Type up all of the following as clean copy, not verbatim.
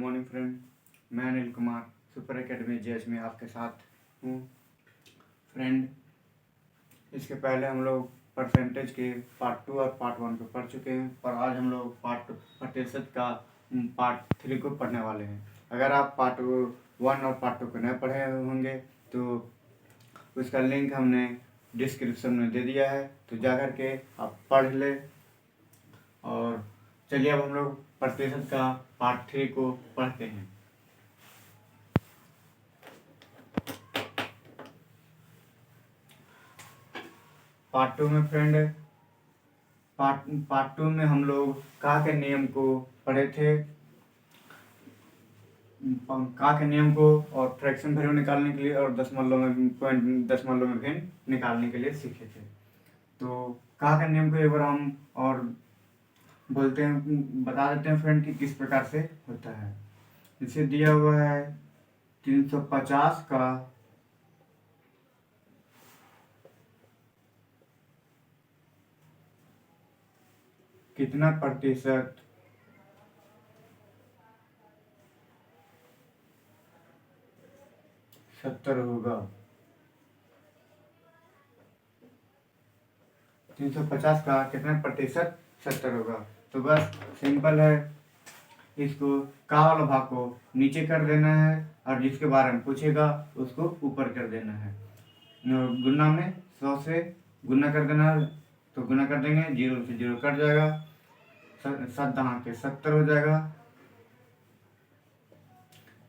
Morning friend, मैं Anil Kumar super academy JH में आपके साथ हूँ। फ्रेंड, इसके पहले हम लोग परसेंटेज के पार्ट 2 और पार्ट 1 को पढ़ चुके हैं और आज हम लोग प्रतिशत का पार्ट 3 को पढ़ने वाले हैं। अगर आप पार्ट 1 और पार्ट 2 को नहीं पढ़े होंगे तो उसका लिंक हमने डिस्क्रिप्शन में दे दिया है, तो जा कर के आप पढ़ लें। और चलिए अब हम लोग प्रतिशत का पार्ट 3 को पढ़ते हैं। पार्ट 2 में फ्रेंड पार्ट 2 में हम लोग का के नियम को पढ़े थे। का के नियम को और फ्रैक्शन वैल्यू निकालने के लिए और दशमलव में भिन्न निकालने के लिए सीखे थे। तो का के नियम को एक बार हम और बोलते हैं, बता देते हैं फ्रेंड कि किस प्रकार से होता है। इसे दिया हुआ है 350 का कितना प्रतिशत सत्तर होगा। 350 का कितना प्रतिशत 70 होगा। तो बस सिंपल है, इसको का वाला भाग को नीचे कर देना है और जिसके बारे में पूछेगा उसको ऊपर कर देना है। गुना में 100 से गुना कर देना है, तो गुना कर देंगे, 0 से 0 कट जाएगा, 7 दहा के 70 हो जाएगा,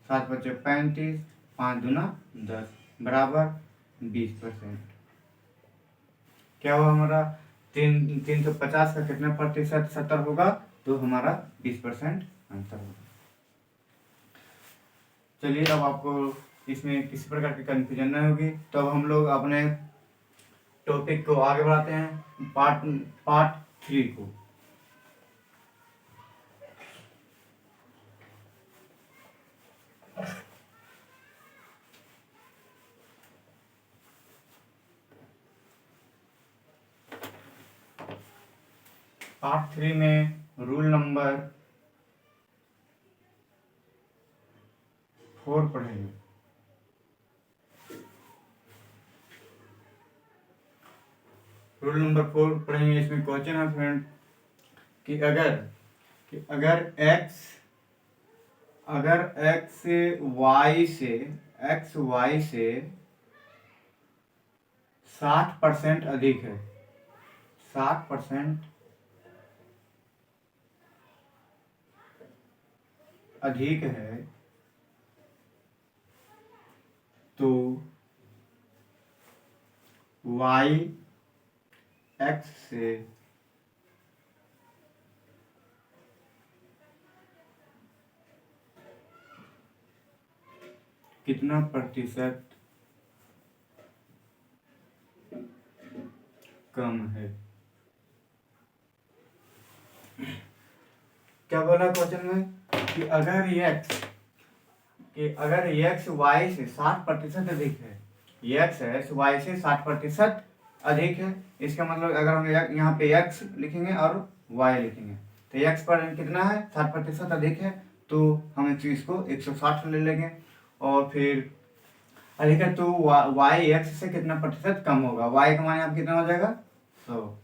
7 बचे 35, 5 दूना 10 बराबर 20%। क्या हुआ हमारा 350 का कितना प्रतिशत 70 होगा, तो हमारा 20% आंसर होगा। चलिए अब आपको इसमें किसी प्रकार की कंफ्यूजन नहीं होगी, तो अब हम लोग अपने टॉपिक को आगे बढ़ाते हैं, पार्ट 3 को। पार्ट 3 में रूल नंबर 4 पढ़ेंगे। रूल नंबर 4 पढ़ेंगे। इसमें क्वेश्चन है फ्रेंड कि अगर x y से 60% अधिक है, 60% अधिक है, तो y x से कितना प्रतिशत कम है। क्या बोला क्वेश्चन में कि अगर x y से 60% अधिक है, x y से 60% अधिक है, इसका मतलब अगर हम यहाँ पे x लिखेंगे और y लिखेंगे, तो x पर कितना है 60% अधिक है, तो हम इस चीज को 160 ले लेंगे। और फिर अधिक है तो y x से कितना प्रतिशत कम होगा, y का मान यहाँ कितना हो जाएगा 100।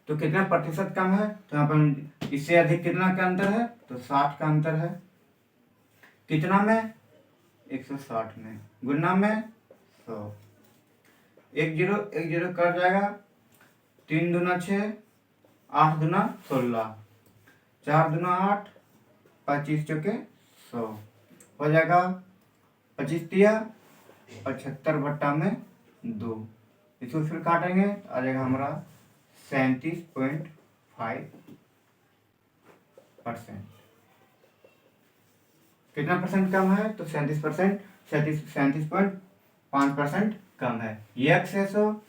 तो कितना प्रतिशत कम है, तो यहाँ पर इससे अधिक कितना का अंतर है, तो 60 का अंतर है। कितना में 160 में, गुना में 100, 1 0 कट जाएगा, 3 दूना 6, 8 दूना 16, 4 दूना 8, 25 चौके 100 हो जाएगा। 25 दिया 75 बट्टा में 2, इसको फिर काटेंगे तो आ जाएगा हमारा 37.5%। कितना परसेंट कम है, तो 37%, 37.5% कम है। x है सो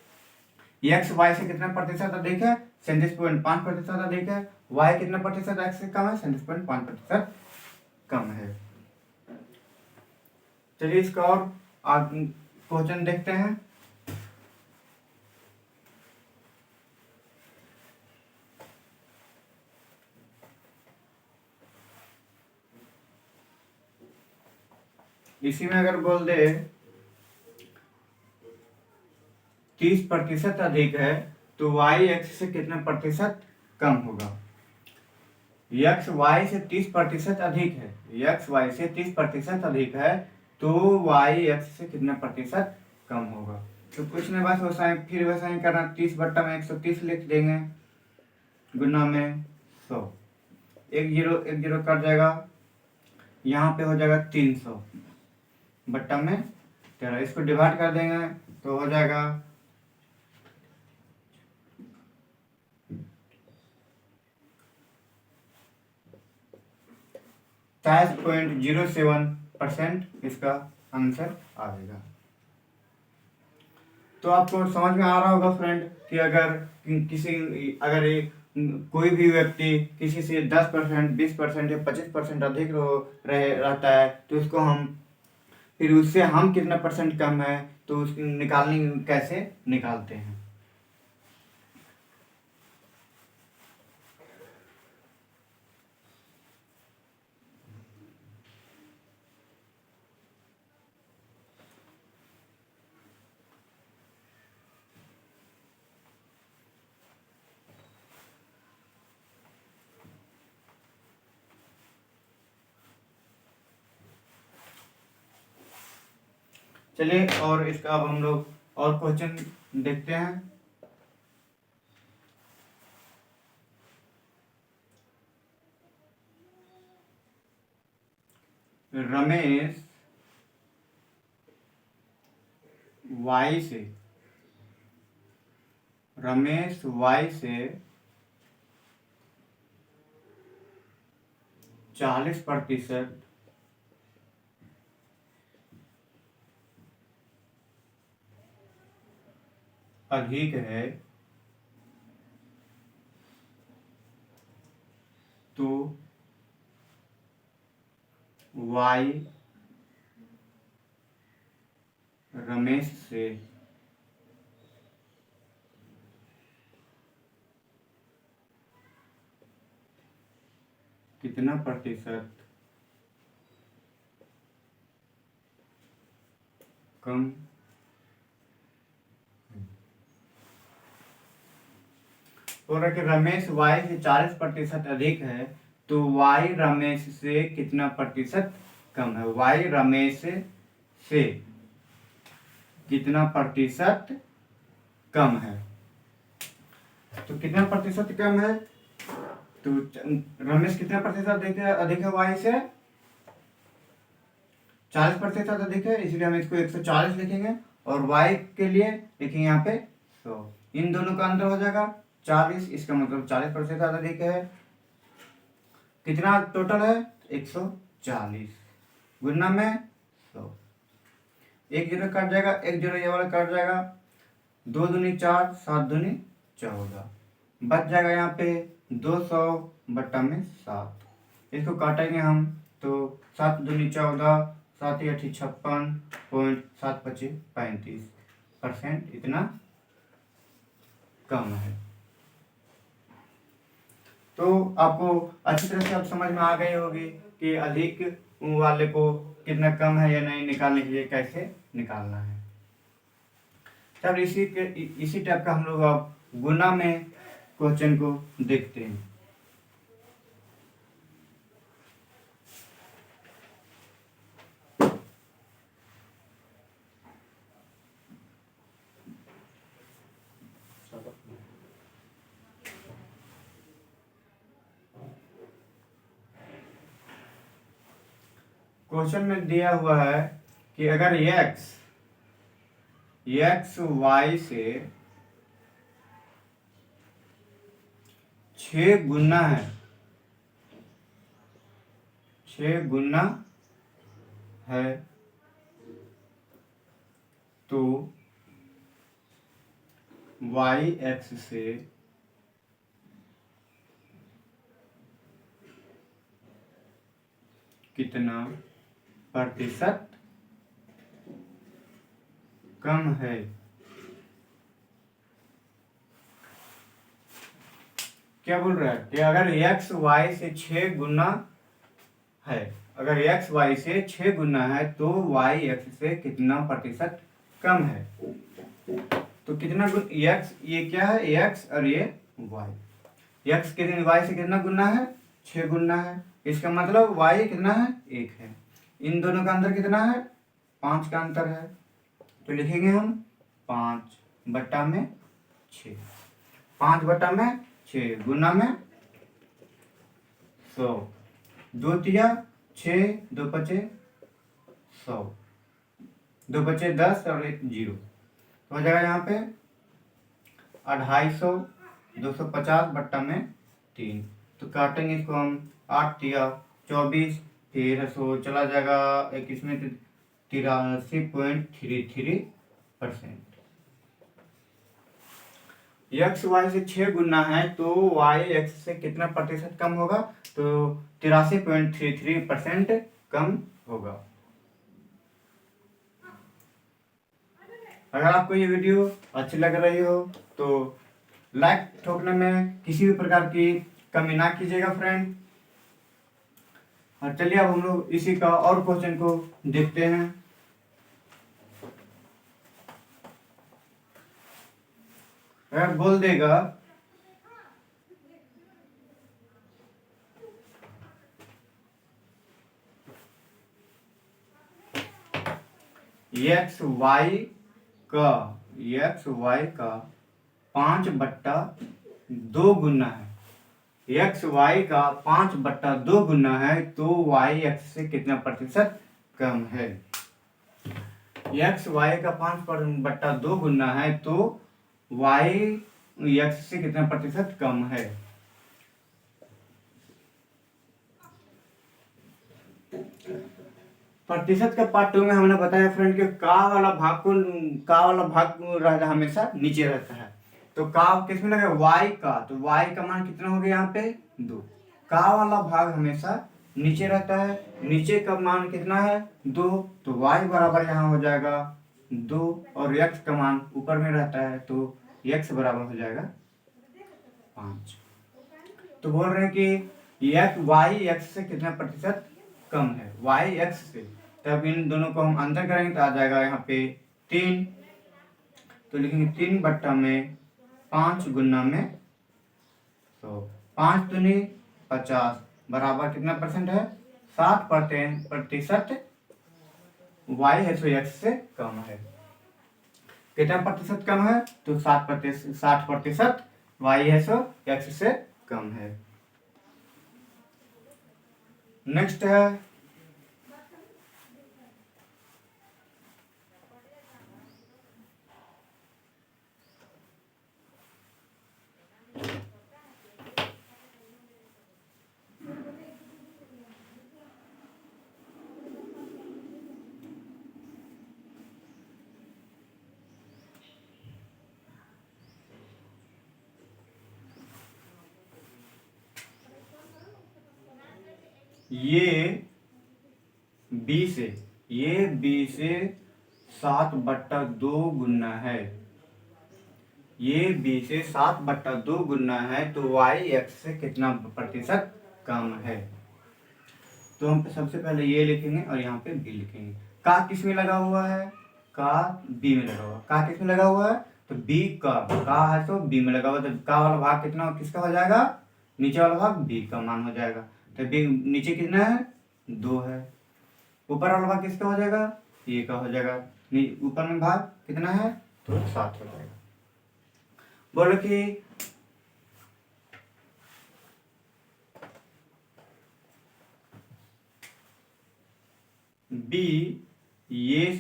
x y से कितना प्रतिशत अधिक है, 37.5% अधिक है। y कितना प्रतिशत x से कम है, 37.5% कम है। चलिए इसका और क्वेश्चन देखते हैं। इसी में अगर बोल दे 30% अधिक है तो वाई एक्स से कितने प्रतिशत कम होगा। एक्स वाई से 30% अधिक है, एक्स वाई से 30% अधिक है तो वाई एक्स से कितने प्रतिशत कम होगा। तो कुछ नहीं, बस वैसा फिर वैसा ही करना, 30/130 लिख देंगे, गुना में 100, एक जीरो कट जाएगा, यहाँ पे हो जाएगा 300 बट्टा में 13, इसको डिवाइड कर देंगे तो हो जाएगा 27.07% इसका आंसर आएगा। तो आपको समझ में आ रहा होगा फ्रेंड कि अगर कोई भी व्यक्ति किसी से 10%, 20% या 25% अधिक रहता है तो उसको हम फिर उससे हम कितना परसेंट कम है तो उसकी कैसे निकालते हैं। चलिए और इसका अब हम लोग और क्वेश्चन देखते हैं। रमेश वाई से 40% अधिक है तो वाई रमेश से कितना प्रतिशत कम। हो रहा है कि रमेश वाई से 40% अधिक है तो वाई रमेश से कितना प्रतिशत कम है। वाई रमेश से कितना प्रतिशत कम है, तो कितना प्रतिशत कम है, तो रमेश कितना प्रतिशत अधिक है वाई से 40% अधिक है, इसलिए हम इसको 140 लिखेंगे और y के लिए लिखेंगे यहाँ पे 100। इन दोनों का अंतर हो जाएगा 40, इसका मतलब 40% अधिक है। कितना टोटल है 140 गुना में 100, एक जीरो कट जाएगा, एक जीरो ये वाला कट जाएगा, 2 दूनी 4, 7 दूनी 14, बच जाएगा यहाँ पे 200 बट्टा में 7। इसको काटेंगे हम तो 7 दूनी 14, 7 या 56.725 35% इतना कम है। तो आपको अच्छी तरह से अब समझ में आ गई होगी कि अधिक वाले को कितना कम है या नहीं निकालने के लिए कैसे निकालना है। तब इसी टाइप का हम लोग अब गुना में क्वेश्चन को देखते हैं। क्वेश्चन में दिया हुआ है कि अगर x y से 6 गुना है, 6 गुना है तो y x से कितना प्रतिशत कम है। क्या बोल रहा है कि अगर x y से 6 गुना है, अगर एक्स वाई से 6 गुना है तो वाई एक्स से कितना प्रतिशत कम है। तो कितना एक्स, ये क्या है, एक्स और ये वाई। एक्स कितने वाई से कितना गुना है, 6 गुना है। इसका मतलब वाई कितना है, 1 है। इन दोनों का अंतर कितना है, 5 का अंतर है। तो लिखेंगे हम 5/6। 5/6 गुना में 100। 2 तिया 6, 2 पचे 100, 2 पचे 10 और 1 0। तो हो जाएगा यहाँ पे 250, 250/3। तो काटेंगे इसको हम, 8 तिया 24, फिर 100 चला जाएगा एक इसमें 83.33%। एक्स वाई से 6 गुना है तो वाई एक्स से कितना प्रतिशत कम होगा, तो 83.33% कम होगा। अगर आपको ये वीडियो अच्छी लग रही हो तो लाइक ठोकने में किसी भी प्रकार की कमी ना कीजिएगा फ्रेंड। और चलिए अब हम लोग इसी का और क्वेश्चन को देखते हैं। अगर बोल देगा एक्स वाई का 5/2 गुना है, एक्स वाई का 5/2 गुना है तो वाई एक्स से कितना प्रतिशत कम है। एक्स वाई का 5/2 गुना है तो वाई एक्स से कितना प्रतिशत कम है। प्रतिशत का पार्ट 2 में हमने बताया फ्रेंड कि का वाला भाग हमेशा नीचे रहता है। तो का किस में लगा, वाई का, तो वाई का मान कितना हो गया यहाँ पे 2। का वाला भाग हमेशा नीचे रहता है, नीचे का मान कितना है 2, तो वाई बराबर यहाँ हो जाएगा 2, और एक्स का मान ऊपर में रहता है तो एक्स बराबर हो जाएगा 5। तो बोल रहे हैं कि वाई एक्स से कितना प्रतिशत कम है, वाई एक्स से। तब इन दोनों को हम अंतर करेंगे तो आ जाएगा यहाँ पे 3। तो लिखेंगे 3/5 गुना में 100। 5 दूनी 50 बराबर कितना परसेंट है, 60% वाई है सो एक्स से कम है। कितना प्रतिशत कम है, तो 60% वाई है सो एक्स से कम है। नेक्स्ट है ये बी से 7/2 गुना है, ये बी से 7/2 गुना है तो वाई एक्स से कितना प्रतिशत कम है। तो हम सबसे पहले ये लिखेंगे और यहाँ पे बी लिखेंगे। का किस में लगा हुआ है, का बी में लगा हुआ, का किस में लगा हुआ है, तो बी का है तो बी में लगा हुआ, तो का वाला भाग कितना किसका हो जाएगा, नीचे वाला भाग बी का मान हो जाएगा। तो बी नीचे कितना है 2 है, ऊपर वाला भाग किसका हो जाएगा, ए का हो जाएगा। ऊपर में भाग कितना है तो 7 हो जाएगा। बोलो कि बी ये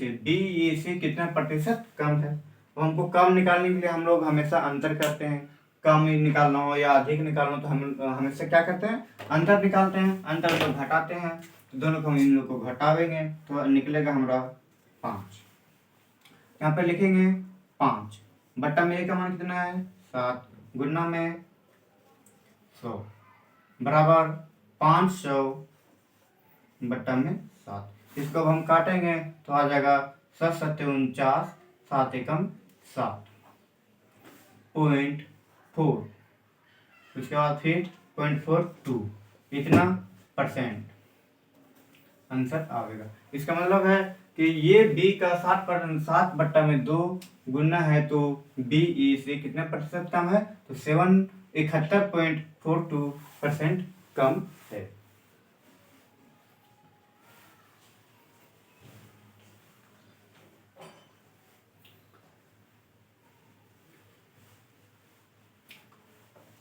से कितना प्रतिशत कम है। तो हमको कम निकालने के लिए हम लोग हमेशा अंतर करते हैं। कम निकालना हो या अधिक निकालना हो तो हम हमेशा क्या करते हैं, अंतर निकालते हैं। अंतर को घटाते हैं तो दोनों को हम इन लोग को घटावेंगे तो निकलेगा हमारा 5। यहाँ पे लिखेंगे 5 बट्टा में ए का मान कितना है 7 गुना में 100 बराबर 500 बट्टा में 7। इसको अब हम काटेंगे तो आ जाएगा 7 7 49, 7 एकम 7.4। उसके बाद फिर 0.42 इतना परसेंट। आंसर आएगा। इसका मतलब है कि ये बी का 7/2 गुना है तो बी ई से कितने प्रतिशत कम है, तो 71.42% कम है।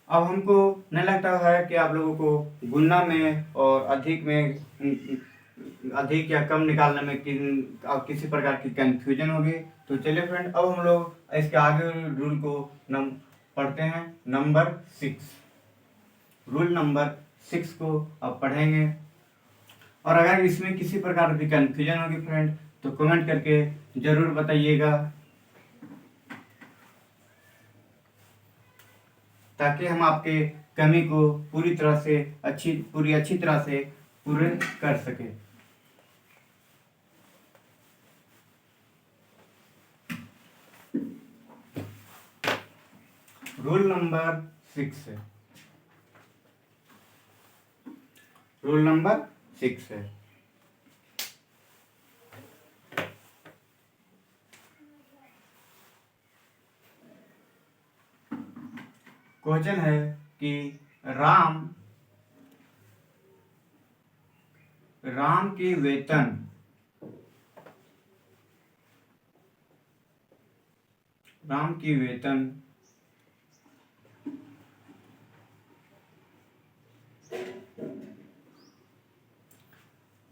अब हमको नहीं लगता है कि आप लोगों को गुणा में और अधिक या कम निकालने में किसी प्रकार की कंफ्यूजन होगी। तो चलिए फ्रेंड, अब हम लोग इसके आगे रूल को पढ़ते हैं। नंबर 6, रूल नंबर 6 को अब पढ़ेंगे। और अगर इसमें किसी प्रकार की कंफ्यूजन होगी फ्रेंड तो कमेंट करके जरूर बताइएगा, ताकि हम आपके कमी को पूरी अच्छी तरह से पूरे कर सके। रूल नंबर 6 है, रूल नंबर 6 है। क्वेश्चन है कि राम की वेतन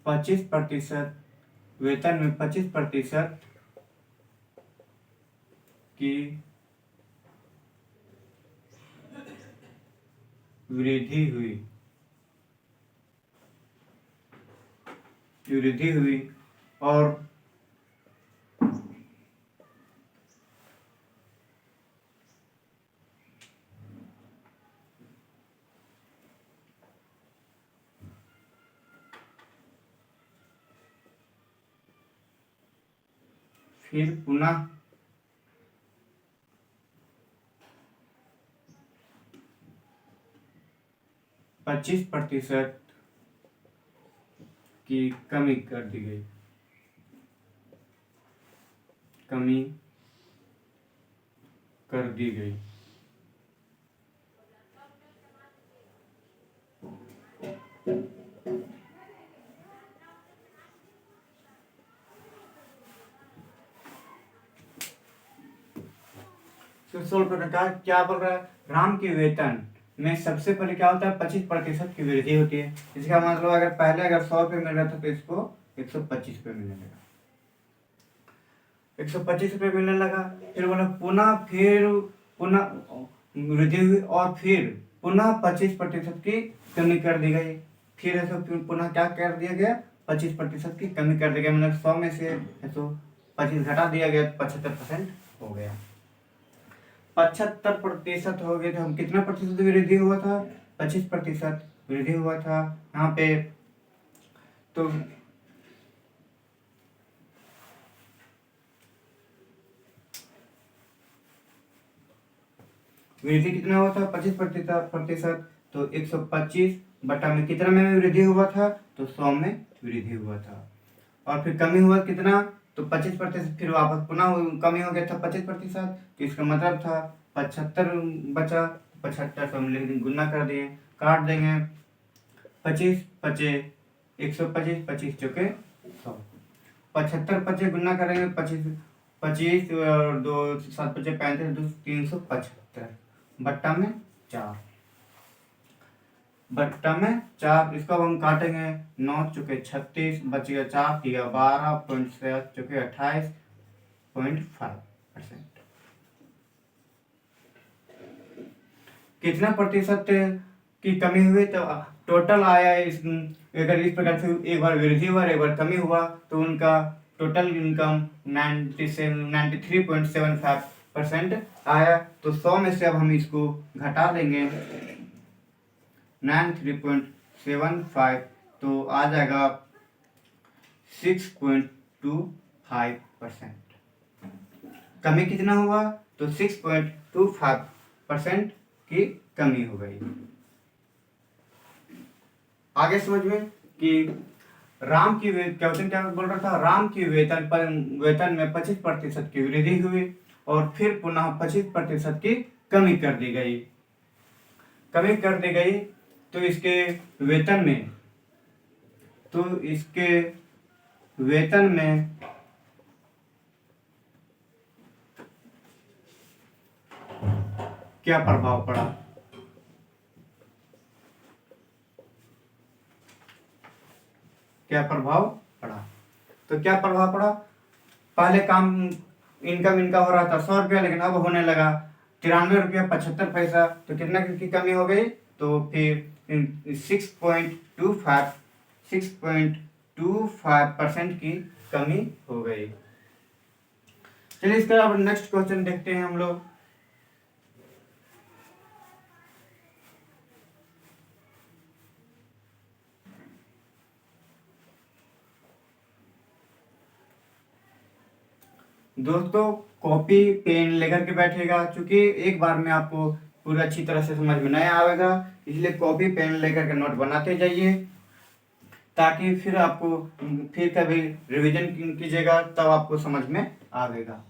25%, वेतन में 25% की वृद्धि हुई और फिर पुनः 25% की कमी कर दी गई, तो सोल्व करने का क्या बोल रहा है, राम के वेतन में सबसे पहले क्या होता है, 25% की वृद्धि होती है। इसका मतलब अगर पहले 100 रुपये मिल रहा था तो इसको 125 रुपये मिलने लगा, 125 रुपये मिलने लगा। फिर बोला पुनः वृद्धि हुई और फिर पुनः 25% की कमी कर दी गई। फिर ऐसा पुनः क्या कर दिया गया, 25% की कमी कर दी गई। मतलब 100 में से 25 घटा दिया गया, 75% हो गया। 75% हो गए तो हम कितना प्रतिशत वृद्धि हुआ था, 25% वृद्धि हुआ था यहाँ पे। तो वृद्धि कितना हुआ था, 25%। तो 125 बटा में कितना में वृद्धि हुआ था, तो 100 में वृद्धि हुआ था। और फिर कमी हुआ कितना, तो 25%। फिर वापस पुनः कमी हो गया था 25%। तो इसका मतलब था 75 बचा, 75 हम लिख देंगे, गुना कर दिए, काट देंगे 25 पचे 125, 25 चौके 100, 75 पचे गुना करेंगे 25 और 2 7 पचे 35, 375 बट्टा में 4, इसको अब हम काटेंगे 9 चौके 36, बचेगा 4 दिया 12, चौके 28.5%। कितना प्रतिशत की कमी हुई, तो टोटल आया अगर इस प्रकार से एक बार वृद्धि हुआ एक बार कमी हुआ तो उनका टोटल इनकम 93.75% आया। तो 100 में से अब हम इसको घटा देंगे 93.75, तो आ जाएगा 6.25%। कमी कितना हुआ, तो 6.25% की कमी हो गई। आगे समझ में कि क्वेश्चन क्या बोल रहा था, राम की वेतन में 25% की वृद्धि हुई और फिर पुनः 25% की कमी कर दी गई। तो वेतन में इसके वेतन में क्या प्रभाव पड़ा? तो क्या प्रभाव पड़ा? पहले काम इनकम इनका हो रहा था 100 रुपया, लेकिन अब होने लगा 93 रुपया 75 पैसा। तो कितना की कमी हो गई? तो फिर 6.25% की कमी हो गई। चलिए इसका अब नेक्स्ट क्वेश्चन देखते हैं हम लोग। दोस्तों कॉपी पेन लेकर के बैठेगा, क्योंकि एक बार में आपको पूरा अच्छी तरह से समझ में नहीं आएगा, इसलिए कॉपी पेन लेकर के नोट बनाते जाइए, ताकि फिर आपको फिर कभी रिवीजन कीजिएगा तब आपको समझ में आएगा।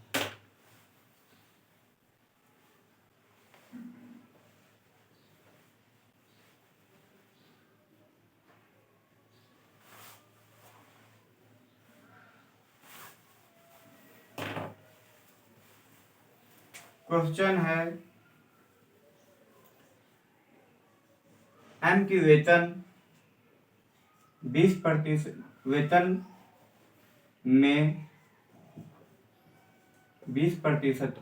क्वेश्चन है एम की वेतन 20% में 20%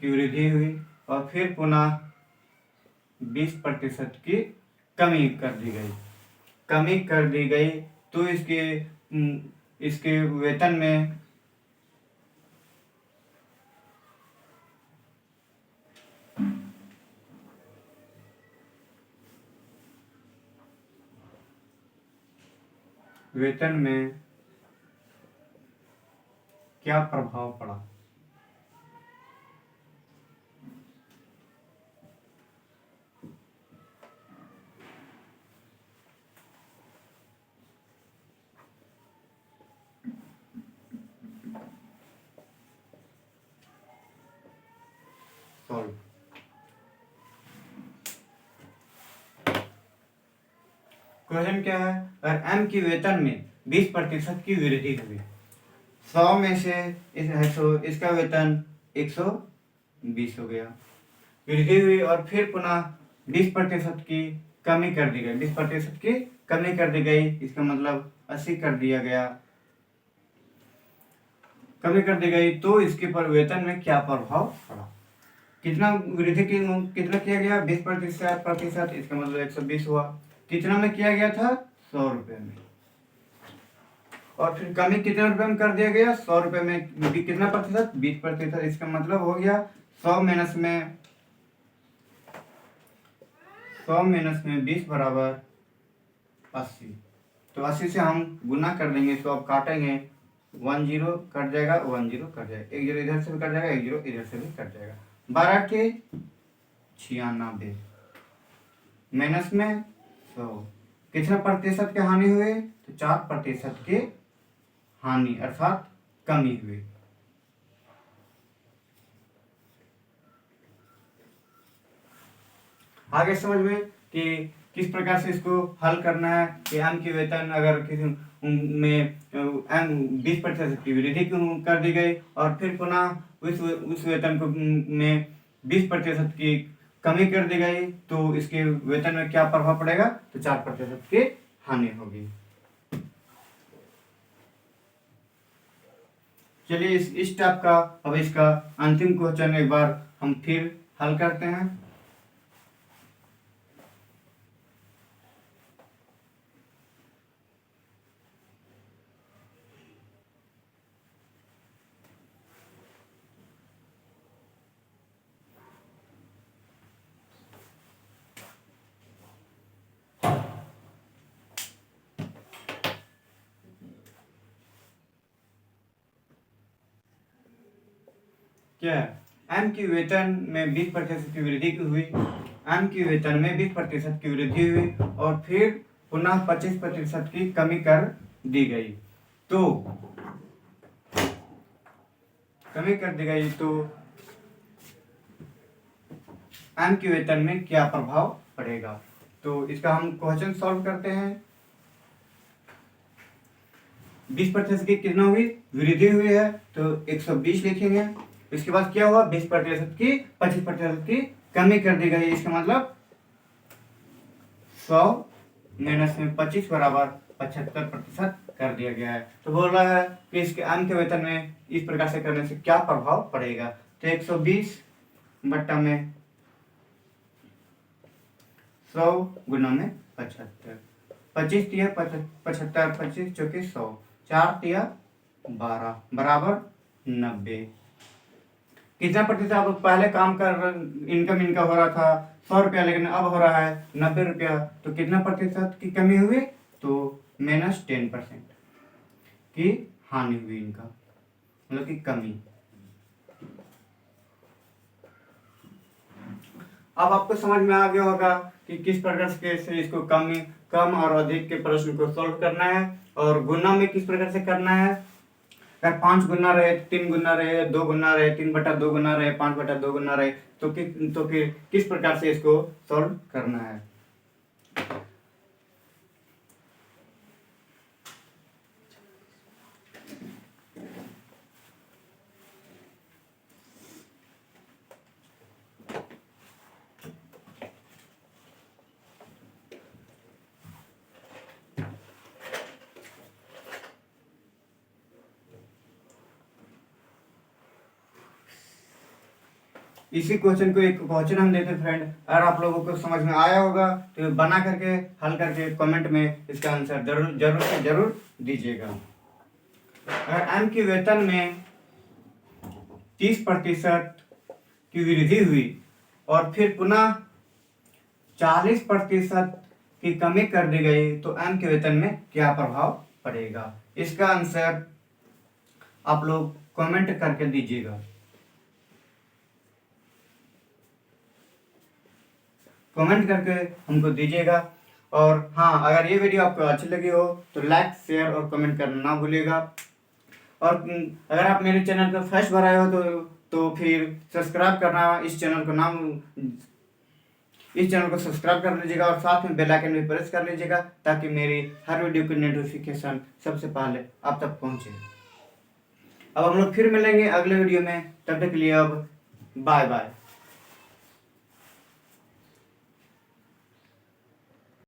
की वृद्धि हुई और फिर पुनः 20% की कमी कर दी गई। तो इसके वेतन में क्या प्रभाव पड़ा? सॉल्व। क्वेश्चन क्या है, अगर एम की वेतन में 20% की वृद्धि हुई, 100 में से इसका वेतन 120 हो गया, वृद्धि हुई और फिर पुनः 20% की कमी कर दी गई, 20% की कमी कर दी गई, इसका मतलब 80 कर दिया गया, कमी कर दी गई। तो इसके पर वेतन में क्या प्रभाव पड़ा? कितना किया गया? 20%, इसका मतलब 120 हुआ। कितना में किया गया था? 100 रुपए में। और फिर कमी कितने रुपए में कर दिया गया? 100 रुपए में। कितना प्रतिशत? 20%। इसका मतलब हो गया 100 माइनस में 20 बराबर 80। तो 80 से हम गुना कर देंगे, तो अब काटेंगे, 1 0 कट जाएगा, 1 0 कट जाएगा, 1 0 इधर से भी कट जाएगा, 1 0 इधर से भी कट जाएगा। 12 के 96 माइनस में 100। कितना प्रतिशत की हानि हुई? तो 4% की हानि अर्थात कमी हुई। आगे समझ में कि किस प्रकार से इसको हल करना है कि एम की वेतन अगर किसी में 20% की वृद्धि कर दी गई और फिर पुनः उस वेतन को में 20% की कमी कर दी गई, तो इसके वेतन में क्या प्रभाव पड़ेगा? तो 4% की हानि होगी। चलिए इस टाइप का अब इसका अंतिम क्वेश्चन एक बार हम फिर हल करते हैं। क्या है? एम की वेतन में 20% की वृद्धि हुई। एम की वेतन में 20% की वृद्धि हुई और फिर पुनः 25% की कमी कर दी गई, तो एम के वेतन में क्या प्रभाव पड़ेगा। तो इसका हम क्वेश्चन सॉल्व करते हैं। 20% की कितना हुई, वृद्धि हुई है, तो 120 लिखेंगे। इसके बाद क्या हुआ, 20% की 25% की कमी कर दी गई, इसका मतलब 100 माइनस में 25 बराबर 75% कर दिया गया है। तो बोल रहा है कि इसके एम के वेतन में इस प्रकार से करने से क्या प्रभाव पड़ेगा। तो 120 बट्टा में 100 गुना में 75, 25 तिया 75, 25 चौके 100, 4 तिया 12 बराबर 90। कितना प्रतिशत आप पहले काम कर इनकम इनका हो रहा था 100 रुपया, लेकिन अब हो रहा है 90 रुपया, तो कितना प्रतिशत की कमी हुई, तो -10% की हानि हुई इनका, मतलब कि कमी। अब आपको समझ में आ गया होगा कि किस प्रकार से इसको कम और अधिक के प्रश्न को सॉल्व करना है, और गुना में किस प्रकार से करना है। अगर 5 गुना रहे, 3 गुना रहे, 2 गुना रहे, 3/2 गुना रहे, 5/2 गुना रहे, तो फिर किस प्रकार से इसको सॉल्व करना है। इसी क्वेश्चन को एक क्वेश्चन हम देते हैं फ्रेंड, अगर आप लोगों को समझ में आया होगा तो बना करके हल करके कमेंट में इसका आंसर जरूर से जरूर दीजिएगा। अगर एम की वेतन में 30% की वृद्धि हुई और फिर पुनः 40% की कमी कर दी गई, तो एम के वेतन में क्या प्रभाव पड़ेगा। इसका आंसर आप लोग कमेंट करके दीजिएगा, कमेंट करके हमको दीजिएगा। और हाँ, अगर ये वीडियो आपको अच्छी लगी हो तो लाइक शेयर और कमेंट करना ना भूलिएगा। और अगर आप मेरे चैनल पर फर्स्ट बार आए हो तो फिर सब्सक्राइब करना, इस चैनल को सब्सक्राइब कर लीजिएगा और साथ में बेल आइकन भी प्रेस कर लीजिएगा, ताकि मेरी हर वीडियो की नोटिफिकेशन सबसे पहले आप तक पहुंचे। अब हम लोग फिर मिलेंगे अगले वीडियो में, तब तक के लिए अब बाय बाय।